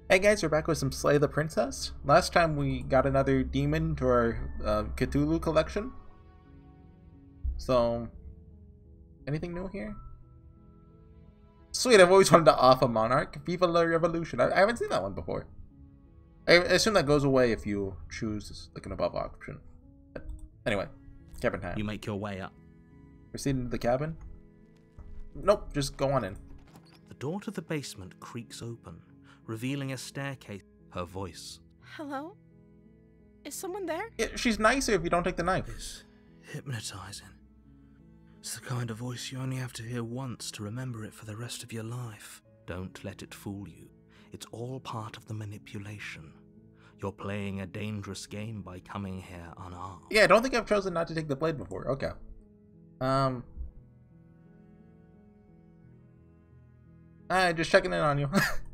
Hey guys, we're back with some Slay the Princess. Last time we got another demon to our Cthulhu collection. So, anything new here? Sweet, I've always wanted to off a monarch. Viva la Revolution. I haven't seen that one before. I assume that goes away if you choose like an above option. But anyway, cabin time. You make your way up. Proceed into the cabin? Nope, just go on in. The door to the basement creaks open, revealing a staircase. Her voice. Hello? Is someone there? Yeah, she's nicer if you don't take the knife. Is hypnotizing. It's the kind of voice you only have to hear once to remember it for the rest of your life. Don't let it fool you. It's all part of the manipulation. You're playing a dangerous game by coming here unarmed. Yeah, I don't think I've chosen not to take the blade before. Okay. Hi, just checking in on you.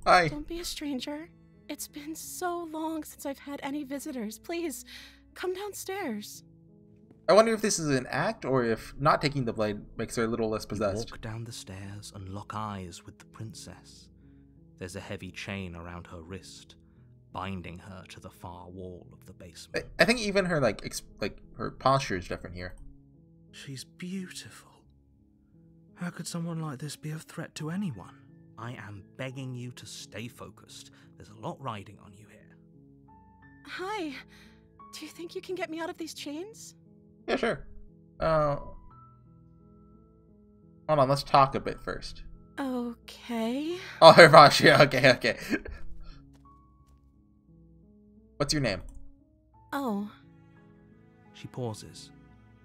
Hi. Don't be a stranger. It's been so long since I've had any visitors. Please, come downstairs. I wonder if this is an act or if not taking the blade makes her a little less possessed. You walk down the stairs and lock eyes with the princess. There's a heavy chain around her wrist, binding her to the far wall of the basement. I think even her her posture is different here. She's beautiful. How could someone like this be a threat to anyone? I am begging you to stay focused. There's a lot riding on you here. Hi. Do you think you can get me out of these chains? Yeah, sure. Hold on, let's talk a bit first. Okay. Oh, her posture. Okay. What's your name? Oh. She pauses,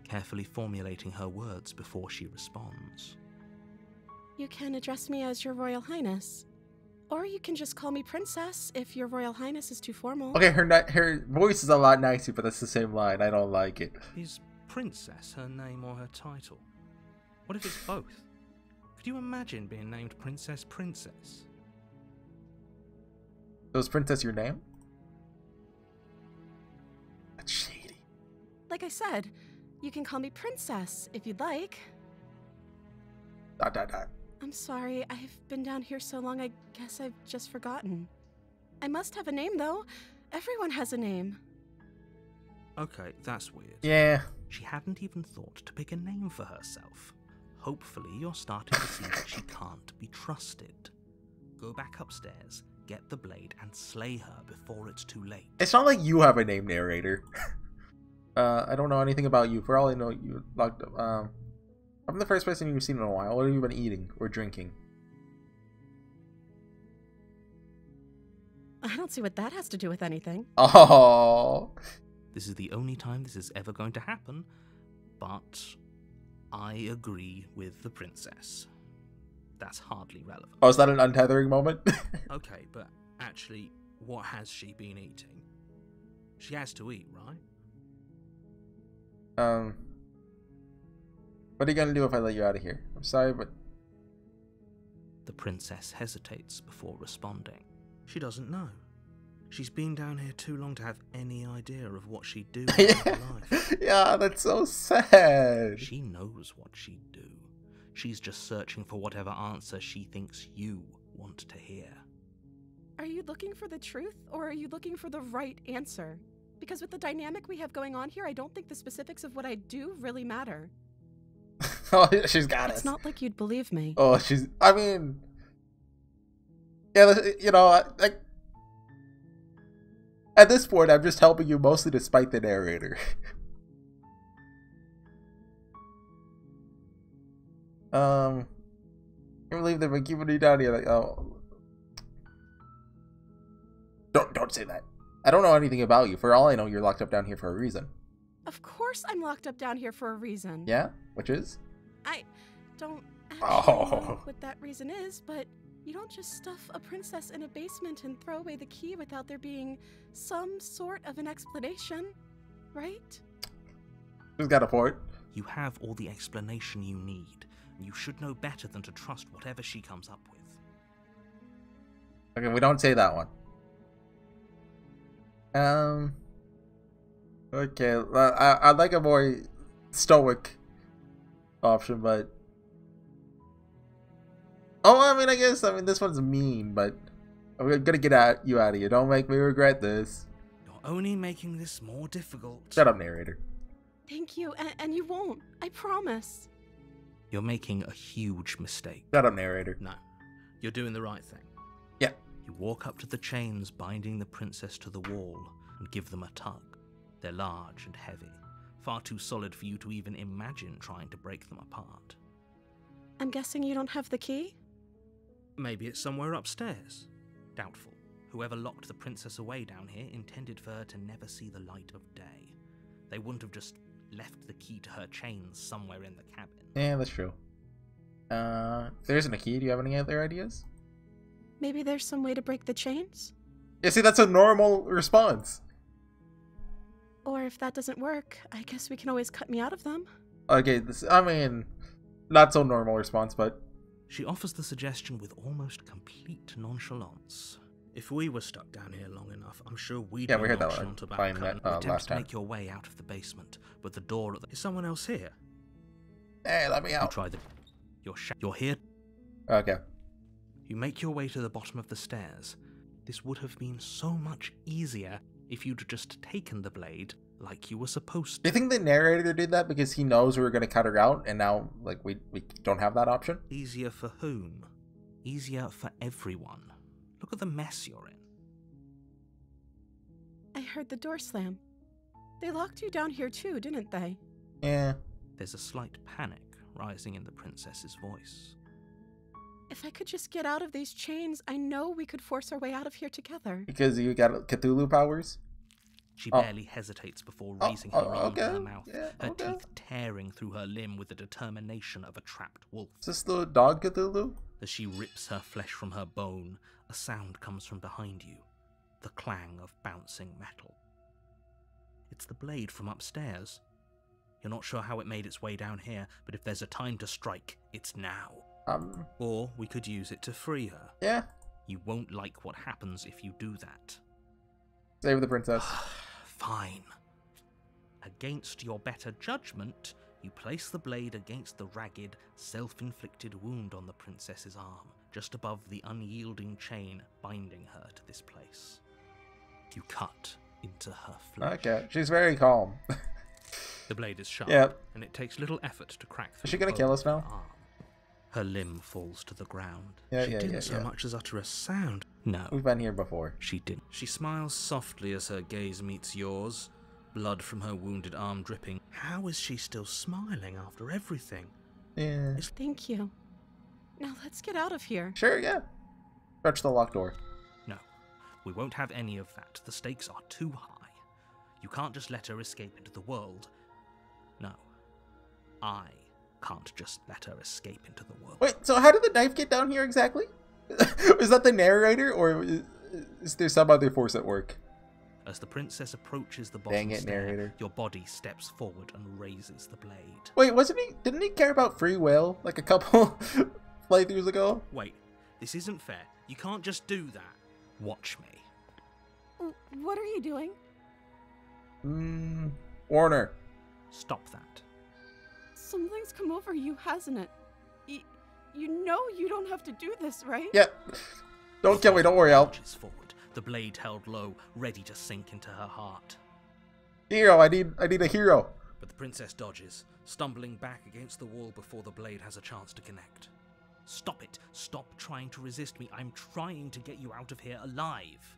carefully formulating her words before she responds. You can address me as Your Royal Highness. Or you can just call me Princess if Your Royal Highness is too formal. Okay, her voice is a lot nicer, but that's the same line. I don't like it. Is Princess her name or her title? What if it's both? Could you imagine being named Princess? So is Princess your name? That's shady. Like I said, you can call me Princess if you'd like. ... I'm sorry, I've been down here so long I guess I've just forgotten. I must have a name though. Everyone has a name. Okay, that's weird. Yeah. She hadn't even thought to pick a name for herself. Hopefully you're starting to see that she can't be trusted. Go back upstairs, get the blade, and slay her before it's too late. It's not like you have a name, narrator. I don't know anything about you. For all I know, you locked up. I'm the first person you've seen in a while. What have you been eating or drinking? I don't see what that has to do with anything. Oh. This is the only time this is ever going to happen, but I agree with the princess. That's hardly relevant. Oh, is that an untethering moment? Okay, but actually, what has she been eating? She has to eat, right? What are you gonna do if I let you out of here? I'm sorry, but... The princess hesitates before responding. She doesn't know. She's been down here too long to have any idea of what she'd do in her life. Yeah, that's so sad. She knows what she'd do. She's just searching for whatever answer she thinks you want to hear. Are you looking for the truth, or are you looking for the right answer? Because with the dynamic we have going on here, I don't think the specifics of what I do really matter. Oh, she's got it. It's not like you'd believe me. Oh, I mean... Yeah, you know, like... At this point, I'm just helping you mostly to spite the narrator. I believe they've been keeping me down here. Like, oh, don't say that. I don't know anything about you. For all I know, you're locked up down here for a reason. Of course I'm locked up down here for a reason. Yeah, which is? I don't actually know Oh. what that reason is, but you don't just stuff a princess in a basement and throw away the key without there being some sort of an explanation, right? Who's got a point? You have all the explanation you need, and you should know better than to trust whatever she comes up with. Okay, we don't say that one. Okay, I'd like a more stoic option, but... Oh, I mean, this one's mean, but... I'm gonna get you out of here. Don't make me regret this. You're only making this more difficult. Shut up, narrator. Thank you, and you won't. I promise. You're making a huge mistake. Shut up, narrator. No, you're doing the right thing. Yeah. You walk up to the chains binding the princess to the wall and give them a tug. They're large and heavy, far too solid for you to even imagine trying to break them apart. I'm guessing you don't have the key? Maybe it's somewhere upstairs. Doubtful. Whoever locked the princess away down here intended for her to never see the light of day. They wouldn't have just left the key to her chains somewhere in the cabin. Yeah, that's true. If there isn't a key, do you have any other ideas? Maybe there's some way to break the chains? Yeah, see, that's a normal response. Or if that doesn't work, I guess we can always cut me out of them. Okay, I mean, not so normal response, but... She offers the suggestion with almost complete nonchalance. If we were stuck down here long enough, I'm sure we'd Yeah, be we heard that nonchalant one. about Fine, cutting. last Attempt to time. make your way out of the basement, but the door at the... Is someone else here? Hey, let me You out. try the... You're here. Okay. You make your way to the bottom of the stairs. This would have been so much easier if you'd just taken the blade like you were supposed Do to. you think the narrator did that because he knows we were going to cut her out, and now, like, we don't have that option? Easier for whom? Easier for everyone. Look at the mess you're in. I heard the door slam. They locked you down here too, didn't they? Yeah. There's a slight panic rising in the princess's voice. If I could just get out of these chains, I know we could force our way out of here together. Because you got Cthulhu powers? She barely hesitates before raising her arm to her okay. mouth, Yeah, her okay. teeth tearing through her limb with the determination of a trapped wolf. Is this the dog Cthulhu? As she rips her flesh from her bone, a sound comes from behind you, the clang of bouncing metal. It's the blade from upstairs. You're not sure how it made its way down here, but if there's a time to strike, it's now. Or we could use it to free her. Yeah. You won't like what happens if you do that. Save the princess. Fine. Against your better judgment, you place the blade against the ragged, self-inflicted wound on the princess's arm, just above the unyielding chain binding her to this place. You cut into her flesh. Okay, she's very calm. The blade is sharp, Yeah. and it takes little effort to crack through. Is she gonna the kill bone us of her now? arm. Her limb falls to the ground. Yeah, She yeah, didn't yeah, so yeah. much as utter a sound. No, We've been here before. she didn't. She smiles softly as her gaze meets yours, blood from her wounded arm dripping. How is she still smiling after everything? Yeah. Thank you. Now let's get out of here. Sure, yeah. Approach the locked door. No, we won't have any of that. The stakes are too high. You can't just let her escape into the world. No, I can't just let her escape into the world. Wait, so how did the knife get down here exactly? Is that the narrator, or is there some other force at work? As the princess approaches the Dang bottom it, stair, narrator. your body steps forward and raises the blade. Wait, didn't he care about free will like a couple playthroughs ago? Wait, this isn't fair. You can't just do that. Watch me. What are you doing? Warner. Stop that. Something's come over you, hasn't it? You know you don't have to do this, right? Yeah. Don't kill me, don't worry, I'll... Lunges forward, the blade held low, ready to sink into her heart. Hero, I need a hero. But the princess dodges, stumbling back against the wall before the blade has a chance to connect. Stop it. Stop trying to resist me. I'm trying to get you out of here alive.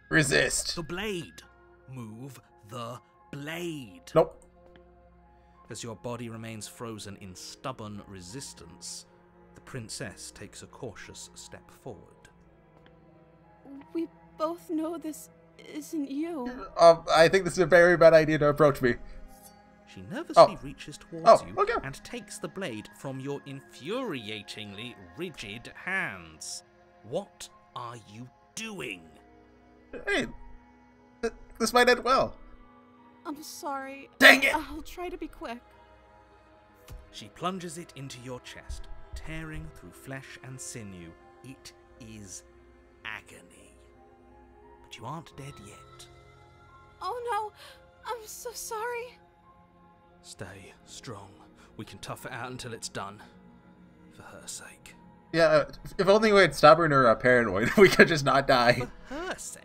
Resist. The blade. Move the blade. Nope. As your body remains frozen in stubborn resistance, the princess takes a cautious step forward. We both know this isn't you. I think this is a very bad idea to approach me. She nervously reaches towards you okay. and takes the blade from your infuriatingly rigid hands. What are you doing? Hey, this might end well. I'm sorry. Dang it! I'll try to be quick. She plunges it into your chest, tearing through flesh and sinew. It is agony. But you aren't dead yet. Oh no, I'm so sorry. Stay strong. We can tough it out until it's done. For her sake. Yeah, if only we had stubborn or paranoid, we could just not die. For her sake.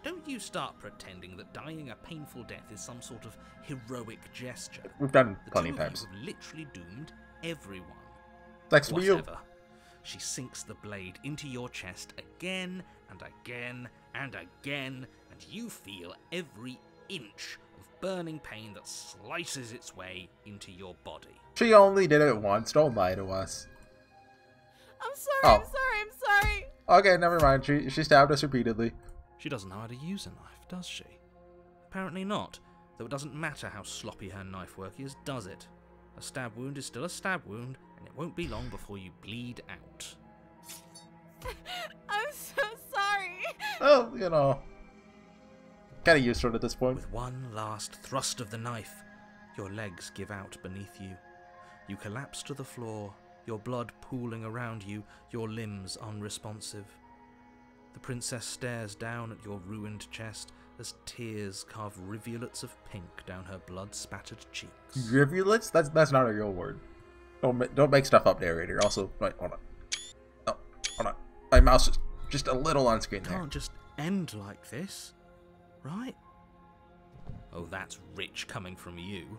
Don't you start pretending that dying a painful death is some sort of heroic gesture. We've done The plenty two of of times. you have literally doomed everyone. Thanks to you. Whatever. She sinks the blade into your chest again and again and again, and you feel every inch of burning pain that slices its way into your body. She only did it once. Don't lie to us. I'm sorry, Oh. I'm sorry, I'm sorry. Okay, never mind. She stabbed us repeatedly. She doesn't know how to use a knife, does she? Apparently not, though it doesn't matter how sloppy her knife work is, does it? A stab wound is still a stab wound, and it won't be long before you bleed out. I'm so sorry. Well, you know, kind of used to it at this point. With one last thrust of the knife, your legs give out beneath you. You collapse to the floor, your blood pooling around you, your limbs unresponsive. The princess stares down at your ruined chest as tears carve rivulets of pink down her blood-spattered cheeks. Rivulets? That's not a real word. Don't make stuff up, narrator. Also, wait, hold on. No, hold on. My mouse is just a little on screen It there. can't just end like this, right? Oh, that's rich coming from you.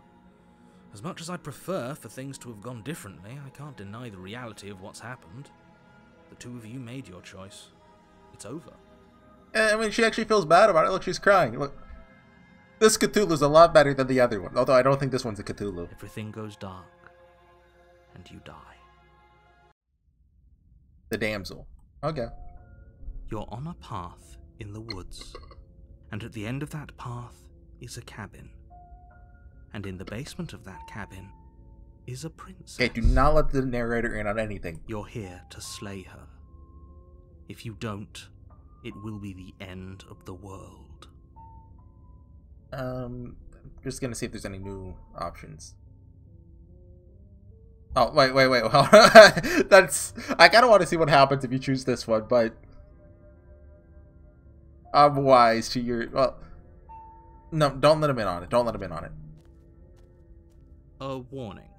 As much as I'd prefer for things to have gone differently, I can't deny the reality of what's happened. The two of you made your choice. It's over. I mean, she actually feels bad about it. Look, she's crying. Look, this Cthulhu's a lot better than the other one. Although I don't think this one's a Cthulhu. Everything goes dark, and you die. The damsel. Okay. You're on a path in the woods, and at the end of that path is a cabin. And in the basement of that cabin is a princess. Okay, do not let the narrator in on anything. You're here to slay her. If you don't, it will be the end of the world. Just gonna see if there's any new options. Oh, wait. That's... I kinda want to see what happens if you choose this one, but... I'm wise to your... Well... No, don't let him in on it. Don't let him in on it. A warning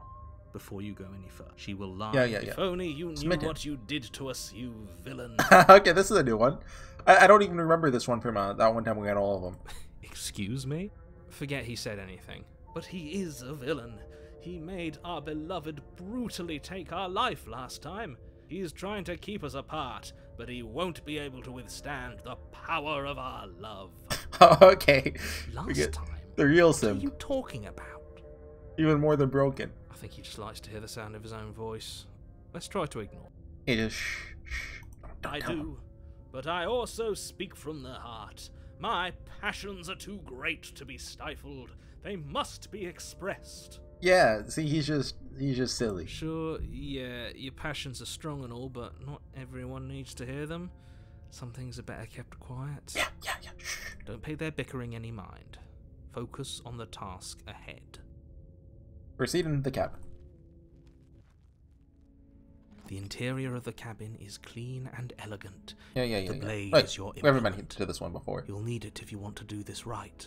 before you go any further. She will lie. Yeah. If only you knew Smitten. what you did to us, you villain. Okay, this is a new one. I don't even remember this one from that one time we had all of them. Excuse me? Forget he said anything. But he is a villain. He made our beloved brutally take our life last time. He's trying to keep us apart, but he won't be able to withstand the power of our love. Okay. We Last get time? the real What are sim. you talking about? Even more than broken. I think he just likes to hear the sound of his own voice. Let's try to ignore. It is shh. Don't I tell him. do, but I also speak from the heart. My passions are too great to be stifled. They must be expressed. Yeah, see, he's just silly. Sure, yeah, your passions are strong and all, but not everyone needs to hear them. Some things are better kept quiet. Yeah. Shh. Don't pay their bickering any mind. Focus on the task ahead. Proceed into the cabin. The interior of the cabin is clean and elegant. Yeah. The blade Wait, is your we haven't been implement. to this one before. You'll need it if you want to do this right.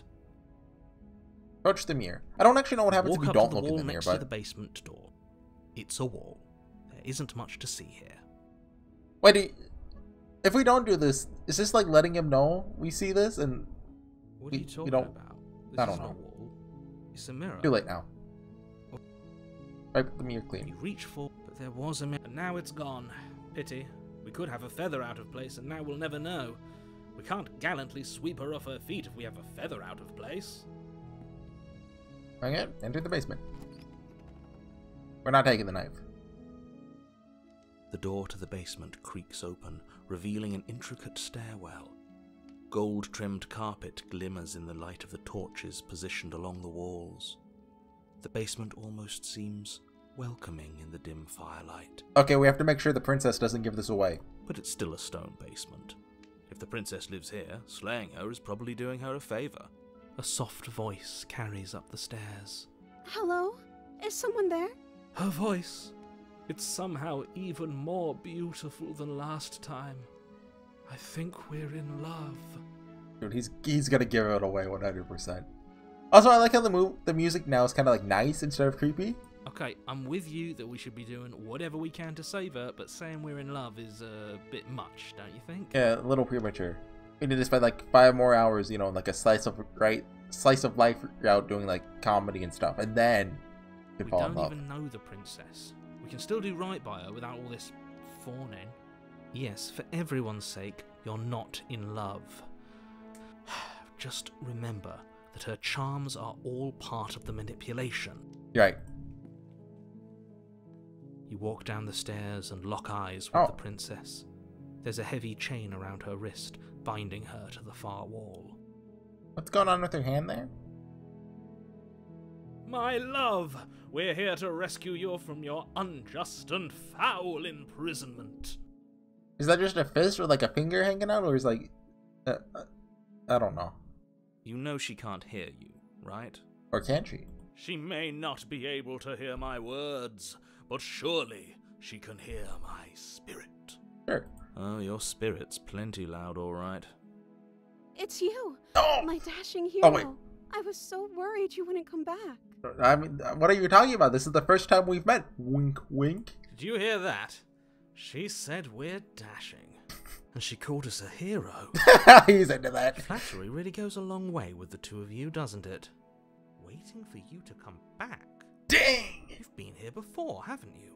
Approach the mirror. I don't actually know what happens if Walk you up don't to look the in wall the mirror, next to the but... basement door. It's a wall. There isn't much to see here. Wait, if we don't do this, is this like letting him know we see this and... What are you We talking don't- about? I This don't is know. a wall. It's a mirror. Too late now. Wipe the mirror clean. You reach for, but there was a mirror. And now it's gone. Pity. We could have a feather out of place, and now we'll never know. We can't gallantly sweep her off her feet if we have a feather out of place. Okay, enter the basement. We're not taking the knife. The door to the basement creaks open, revealing an intricate stairwell. Gold-trimmed carpet glimmers in the light of the torches positioned along the walls. The basement almost seems welcoming in the dim firelight. Okay, we have to make sure the princess doesn't give this away. But it's still a stone basement. If the princess lives here, slaying her is probably doing her a favor. A soft voice carries up the stairs. Hello? Is someone there? Her voice. It's somehow even more beautiful than last time. I think we're in love. Dude, he's gonna give it away 100%. Also, I like how the music now is kind of like nice instead of creepy. Okay, I'm with you that we should be doing whatever we can to save her, but saying we're in love is a bit much, don't you think? Yeah, a little premature. We need to spend like 5 more hours, you know, like a slice of life route doing like comedy and stuff, and then we We fall in don't love. even know the princess. We can still do right by her without all this fawning. Yes, for everyone's sake, you're not in love. Just remember that her charms are all part of the manipulation. You're right. You walk down the stairs and lock eyes with Oh. the princess. There's a heavy chain around her wrist, binding her to the far wall. What's going on with her hand there? My love, we're here to rescue you from your unjust and foul imprisonment. Is that just a fist with like a finger hanging out, or is like, I don't know. You know she can't hear you, right? Or can she? She may not be able to hear my words, but surely she can hear my spirit. Sure. Oh, your spirit's plenty loud, all right. It's you, Oh! my dashing hero. wait. I was so worried you wouldn't come back. I mean, what are you talking about? This is the first time we've met. Wink, wink. Did you hear that? She said we're dashing. And she called us a hero. He's into that. Flattery really goes a long way with the two of you, doesn't it? Waiting for you to come back. Dang! You've been here before, haven't you?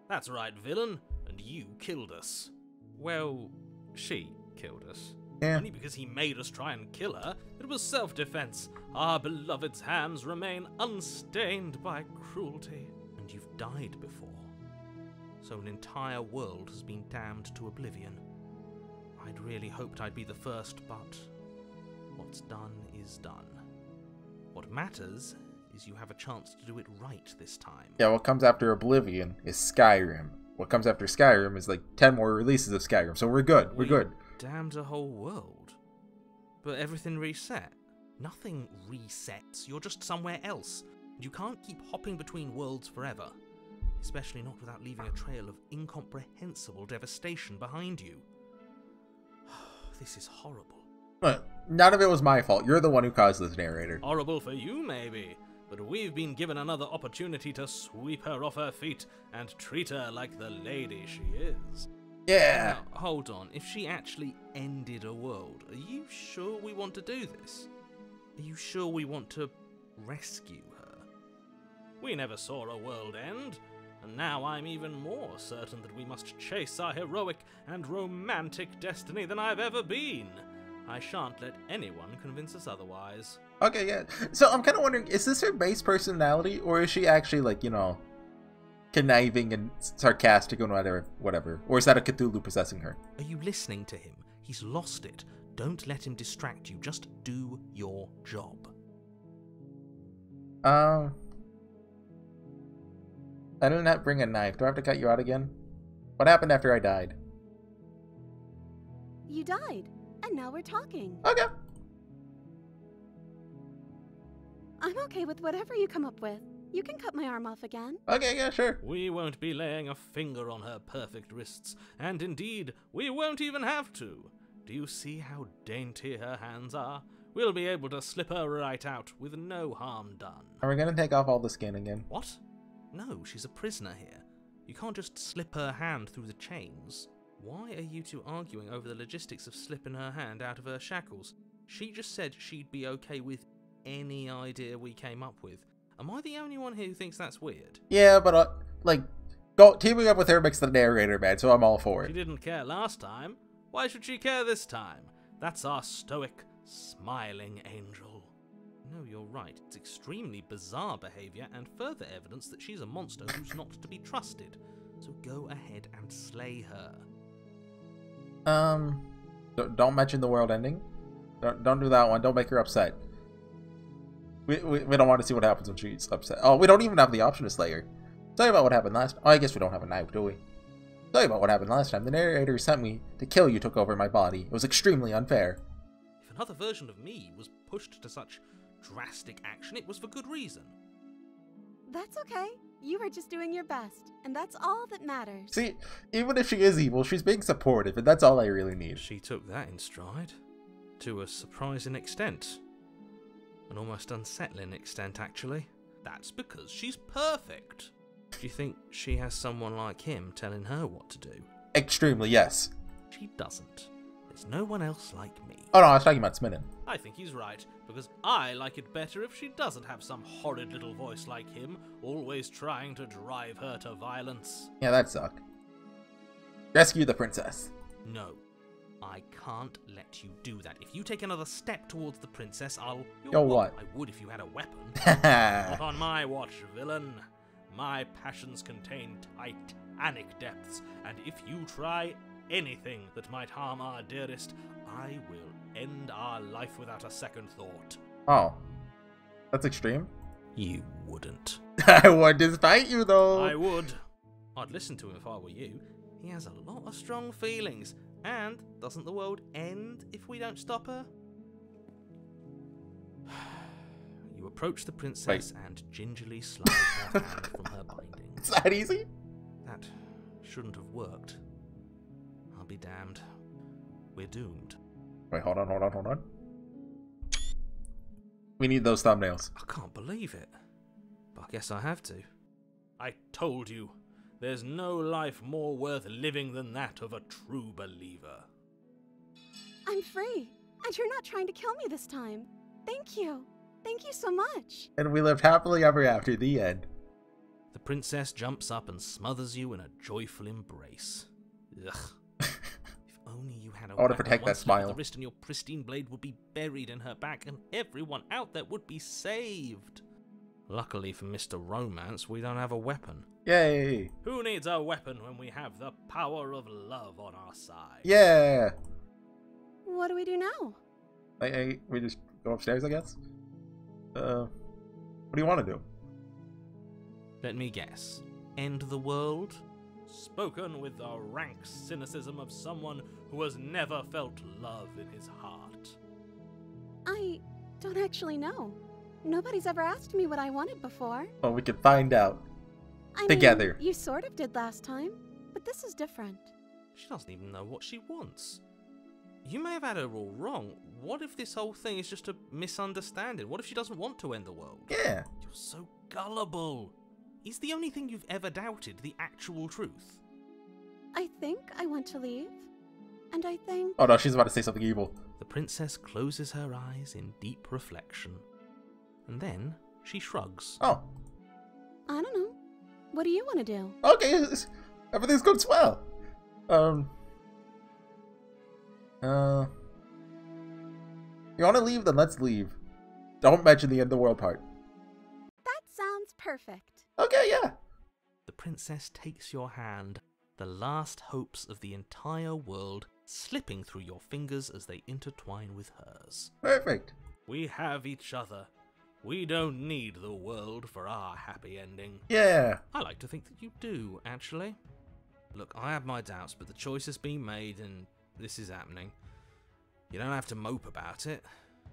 That's right, villain. And you killed us. Well, she killed us. Yeah. Only because he made us try and kill her. It was self-defense. Our beloved's hands remain unstained by cruelty. And you've died before. So an entire world has been damned to oblivion. I'd really hoped I'd be the first, but what's done is done. What matters is you have a chance to do it right this time. Yeah, what comes after Oblivion is Skyrim. What comes after Skyrim is like 10 more releases of Skyrim, so we're good. We're good. Damned a whole world. But everything reset. Nothing resets. You're just somewhere else. And you can't keep hopping between worlds forever. Especially not without leaving a trail of incomprehensible devastation behind you. This is horrible. None of it was my fault. You're the one who caused this, narrator. Horrible for you, maybe. But we've been given another opportunity to sweep her off her feet and treat her like the lady she is. Yeah. Now, hold on. If she actually ended a world, are you sure we want to do this? Are you sure we want to rescue her? We never saw a world end, and now I'm even more certain that we must chase our heroic and romantic destiny than I've ever been. I shan't let anyone convince us otherwise. Okay, yeah. So I'm kind of wondering, is this her base personality, or is she actually, like, you know, conniving and sarcastic and whatever? Or is that a Cthulhu possessing her? Are you listening to him? He's lost it. Don't let him distract you. Just do your job. I didn't bring a knife. Do I have to cut you out again? What happened after I died? You died, and now we're talking. Okay. I'm okay with whatever you come up with. You can cut my arm off again. Okay, yeah, sure. We won't be laying a finger on her perfect wrists, and indeed, we won't even have to. Do you see how dainty her hands are? We'll be able to slip her right out with no harm done. Are we gonna take off all the skin again? What? No, she's a prisoner here. You can't just slip her hand through the chains. Why are you two arguing over the logistics of slipping her hand out of her shackles? She just said she'd be okay with any idea we came up with. Am I the only one here who thinks that's weird? Yeah, but, teaming up with her makes the narrator mad, so I'm all for She it. didn't care last time. Why should she care this time? That's our stoic, smiling angel. No, you're right. It's extremely bizarre behavior and further evidence that she's a monster who's not to be trusted. So go ahead and slay her. Don't mention the world ending. Don't do that one. Don't make her upset. We don't want to see what happens when she's upset. Oh, we don't even have the option to slay her. Tell you about what happened last. Oh, I guess we don't have a knife, do we? Tell you about what happened last time. The narrator sent me to kill you. Took over my body. It was extremely unfair. If another version of me was pushed to such drastic action, it was for good reason. That's okay. You were just doing your best, and that's all that matters. See, even if she is evil, she's being supportive, and that's all I really need. She took that in stride. To a surprising extent. An almost unsettling extent, actually. That's because she's perfect. Do you think she has someone like him telling her what to do? Extremely, yes. She doesn't. There's no one else like me. Oh no, I was talking about Smitten. I think he's right, because I like it better if she doesn't have some horrid little voice like him, always trying to drive her to violence. Yeah, that'd suck. Rescue the princess. No, I can't let you do that. If you take another step towards the princess, I'll... Yo, what? I would if you had a weapon. Not on my watch, villain. My passions contain titanic depths, and if you try anything that might harm our dearest, I will end our life without a second thought. Oh. That's extreme. You wouldn't. I would despite you, though. I would. I'd listen to him if I were you. He has a lot of strong feelings. And doesn't the world end if we don't stop her? You approach the princess and gingerly slide her hand from her binding. It's that easy? That shouldn't have worked. I'll be damned. We're doomed. Wait, hold on. We need those thumbnails. I can't believe it. But I guess I have to. I told you. There's no life more worth living than that of a true believer. I'm free, and you're not trying to kill me this time. Thank you. Thank you so much. And we lived happily ever after. The end. The princess jumps up and smothers you in a joyful embrace. Ugh. If only you had a I want to weapon, protect that one slip of smile. the wrist and your pristine blade would be buried in her back, and everyone out there would be saved. Luckily for Mr. Romance, we don't have a weapon. Yay. Who needs a weapon when we have the power of love on our side? Yeah. What do we do now? We just go upstairs, I guess? What do you want to do? Let me guess. End the world? Spoken with the rank cynicism of someone who has never felt love in his heart. I don't actually know. Nobody's ever asked me what I wanted before. Well, we can find out. I Together. mean, you sort of did last time, but this is different. She doesn't even know what she wants. You may have had her all wrong. What if this whole thing is just a misunderstanding? What if she doesn't want to end the world? Yeah. You're so gullible. Is the only thing you've ever doubted the actual truth? I think I want to leave, and I think... Oh no, she's about to say something evil. The princess closes her eyes in deep reflection. And then she shrugs. Oh. I don't know. What do you want to do? Okay, everything's going swell. You want to leave? Then let's leave. Don't mention the end of the world part. That sounds perfect. Okay, yeah. The princess takes your hand, the last hopes of the entire world slipping through your fingers as they intertwine with hers. Perfect. We have each other. We don't need the world for our happy ending. Yeah. I like to think that you do, actually. Look, I have my doubts, but the choice has been made and this is happening. You don't have to mope about it.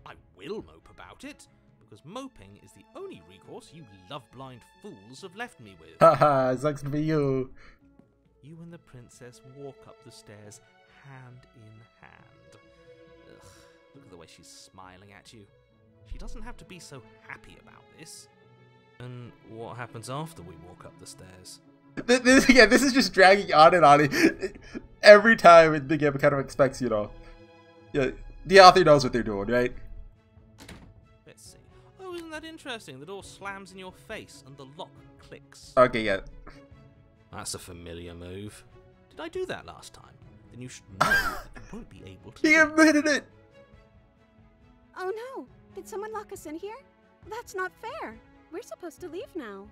I will mope about it, because moping is the only recourse you love-blind fools have left me with. Haha, sucks to be you. You and the princess walk up the stairs, hand in hand. Ugh, look at the way she's smiling at you. She doesn't have to be so happy about this. And what happens after we walk up the stairs? This is just dragging on and on. Every time the game kind of expects, you know. Yeah, the author knows what they're doing, right? Let's see. Oh, isn't that interesting? The door slams in your face and the lock clicks. Okay, yeah. That's a familiar move. Did I do that last time? Then you should know that you won't be able to. He admitted it! Oh no! Did someone lock us in here? That's not fair. We're supposed to leave now.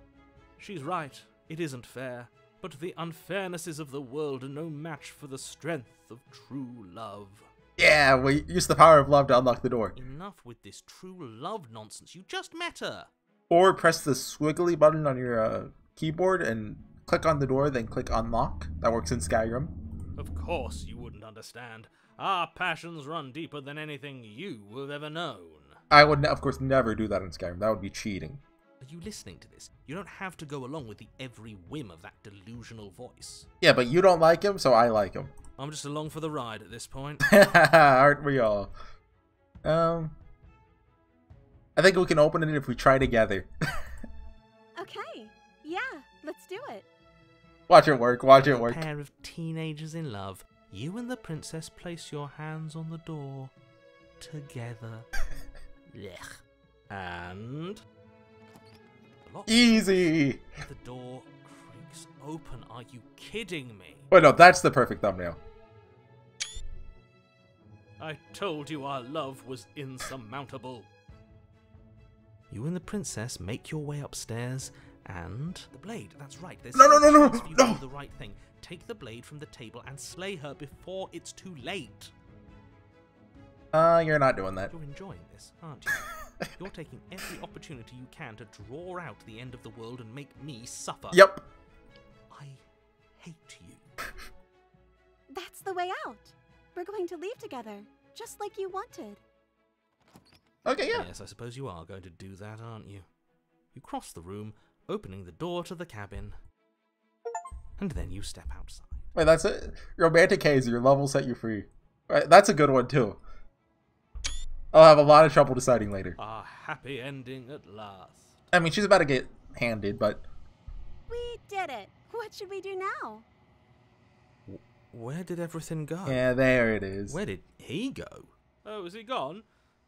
She's right. It isn't fair. But the unfairnesses of the world are no match for the strength of true love. Yeah, we use the power of love to unlock the door. Enough with this true love nonsense. You just met her. Or press the squiggly button on your keyboard and click on the door, then click unlock. That works in Skyrim. Of course you wouldn't understand. Our passions run deeper than anything you have ever known. I would, of course, never do that in Skyrim. That would be cheating. Are you listening to this? You don't have to go along with the every whim of that delusional voice. Yeah, but you don't like him, so I like him. I'm just along for the ride at this point. Aren't we all? I think we can open it if we try together. Okay, yeah, let's do it. Watch it work, watch it A work. pair of teenagers in love. You and the princess place your hands on the door together. Blech. And lock. Easy! The door creaks open. Are you kidding me? Wait, no, that's the perfect thumbnail. I told you our love was insurmountable. You and the princess make your way upstairs, and the blade. That's right. There's No, no, still no, no, a chance for you no. to do the right thing. Take the blade from the table and slay her before it's too late. You're not doing that. You're enjoying this, aren't you? You're taking every opportunity you can to draw out the end of the world and make me suffer. Yep. I hate you. That's the way out. We're going to leave together, just like you wanted. Okay, yeah. Yes, I suppose you are going to do that, aren't you? You cross the room, opening the door to the cabin, and then you step outside. Wait, that's it? Romantic haze, your love will set you free. Right, that's a good one, too. I'll have a lot of trouble deciding later. A happy ending at last. I mean, she's about to get handed, but... We did it. What should we do now? Where did everything go? Yeah, there it is. Where did he go? Oh, is he gone?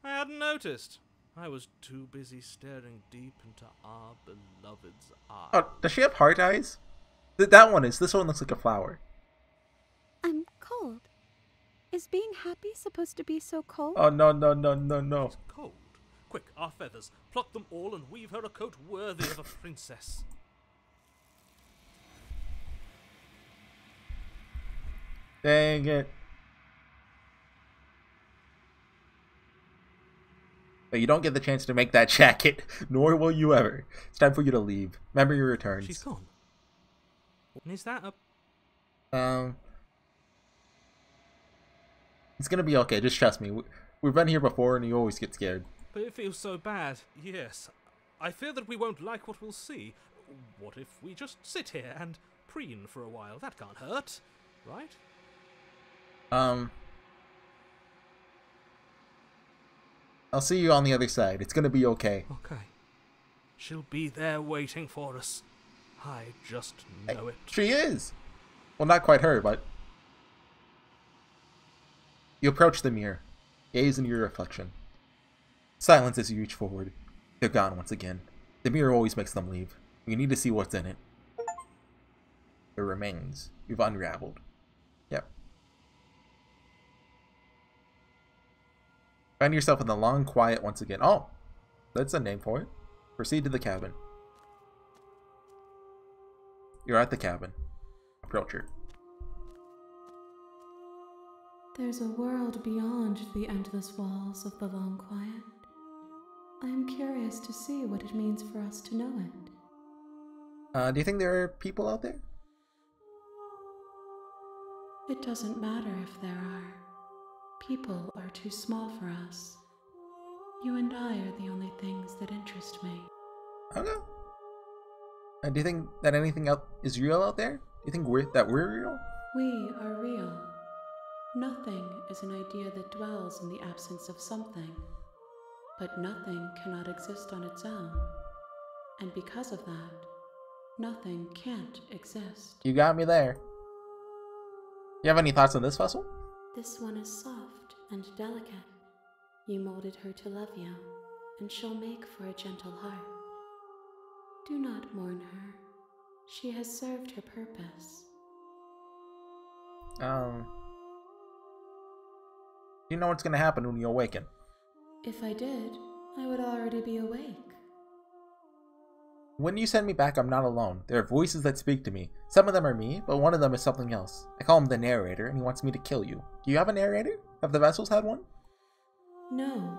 I hadn't noticed. I was too busy staring deep into our beloved's eyes. Oh, does she have heart eyes? That one is. This one looks like a flower. I'm cold. Is being happy supposed to be so cold? Oh, no, no, no, no, no. It's cold. Quick, our feathers. Pluck them all and weave her a coat worthy of a princess. Dang it. But you don't get the chance to make that jacket, nor will you ever. It's time for you to leave. Memory returns. She's gone. And is that a... It's gonna be okay, just trust me. We've been here before and you always get scared. But it feels so bad. Yes. I fear that we won't like what we'll see. What if we just sit here and preen for a while? That can't hurt, right? I'll see you on the other side. It's gonna be okay. Okay. She'll be there waiting for us. I just know it. She is! Well, not quite her, but... You approach the mirror. Gaze into your reflection. Silence as you reach forward. They're gone once again. The mirror always makes them leave. You need to see what's in it. It remains. You've unraveled. Yep. Find yourself in the long quiet once again. Oh! That's a name for it. Proceed to the cabin. You're at the cabin. Approach her. There's a world beyond the endless walls of the long quiet. I am curious to see what it means for us to know it. Do you think there are people out there? It doesn't matter if there are. People are too small for us. You and I are the only things that interest me. Okay. And do you think that anything else is real out there? Do you think we're real? We are real. Nothing is an idea that dwells in the absence of something. But nothing cannot exist on its own. And because of that, nothing can't exist. You got me there. You have any thoughts on this vessel? This one is soft and delicate. You molded her to love you, and she'll make for a gentle heart. Do not mourn her. She has served her purpose. Do you know what's gonna happen when you awaken? If I did, I would already be awake. When you send me back, I'm not alone. There are voices that speak to me. Some of them are me, but one of them is something else. I call him the narrator, and he wants me to kill you. Do you have a narrator? Have the vessels had one? No,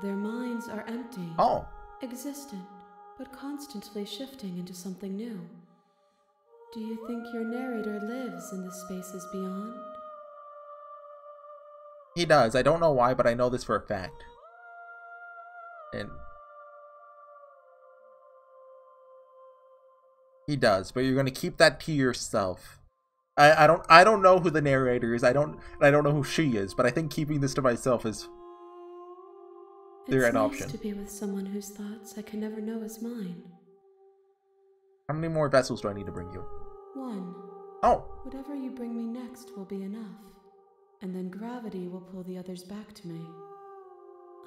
their minds are empty. Oh. Existent, but constantly shifting into something new. Do you think your narrator lives in the spaces beyond? He does. I don't know why, but I know this for a fact. And he does, but you're gonna keep that to yourself. I don't know who the narrator is. I don't know who she is, but I think keeping this to myself is the right option. It's nice to be with someone whose thoughts I can never know as mine. How many more vessels do I need to bring you? 1. Oh! Whatever you bring me next will be enough, and then gravity will pull the others back to me.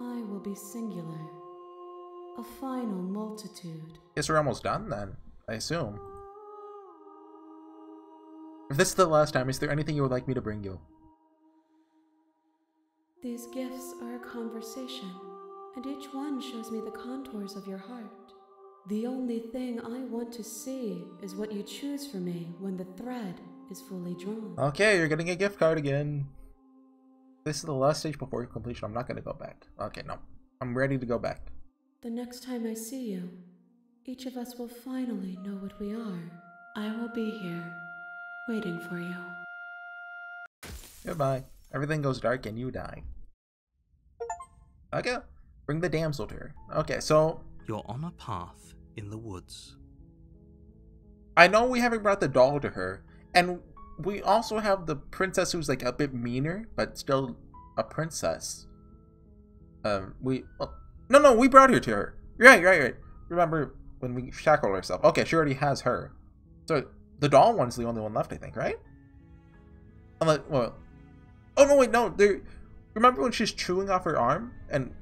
I will be singular. A final multitude. Guess we're almost done then, I assume. If this is the last time, is there anything you would like me to bring you? These gifts are a conversation, and each one shows me the contours of your heart. The only thing I want to see is what you choose for me when the thread is fully drawn. Okay, you're getting a gift card again. This is the last stage before completion. I'm not going to go back. Okay, no. I'm ready to go back. The next time I see you, each of us will finally know what we are. I will be here, waiting for you. Goodbye. Everything goes dark and you die. Okay. Bring the damsel to her. Okay, so... You're on a path in the woods. I know we haven't brought the doll to her, and we also have the princess who's like a bit meaner, but still a princess. No, we brought her to her. Right. Remember when we shackled ourselves? Okay, she already has her. So the doll one's the only one left, I think, right? Unless, well, oh no, wait, no. Remember when she's chewing off her arm, and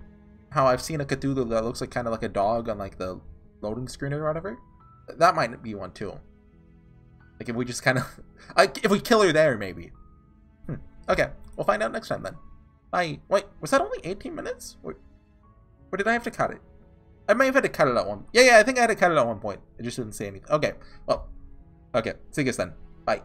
how I've seen a Cthulhu that looks like kind of like a dog on like the loading screen or whatever? That might be one too. Like if we just kind of, if we kill her there, maybe. Okay, we'll find out next time then. Bye. Wait, was that only 18 minutes? Or did I have to cut it? I might have had to cut it at one. Yeah, I think I had to cut it at one point. I just didn't say anything. Okay, well, okay. See you guys then. Bye.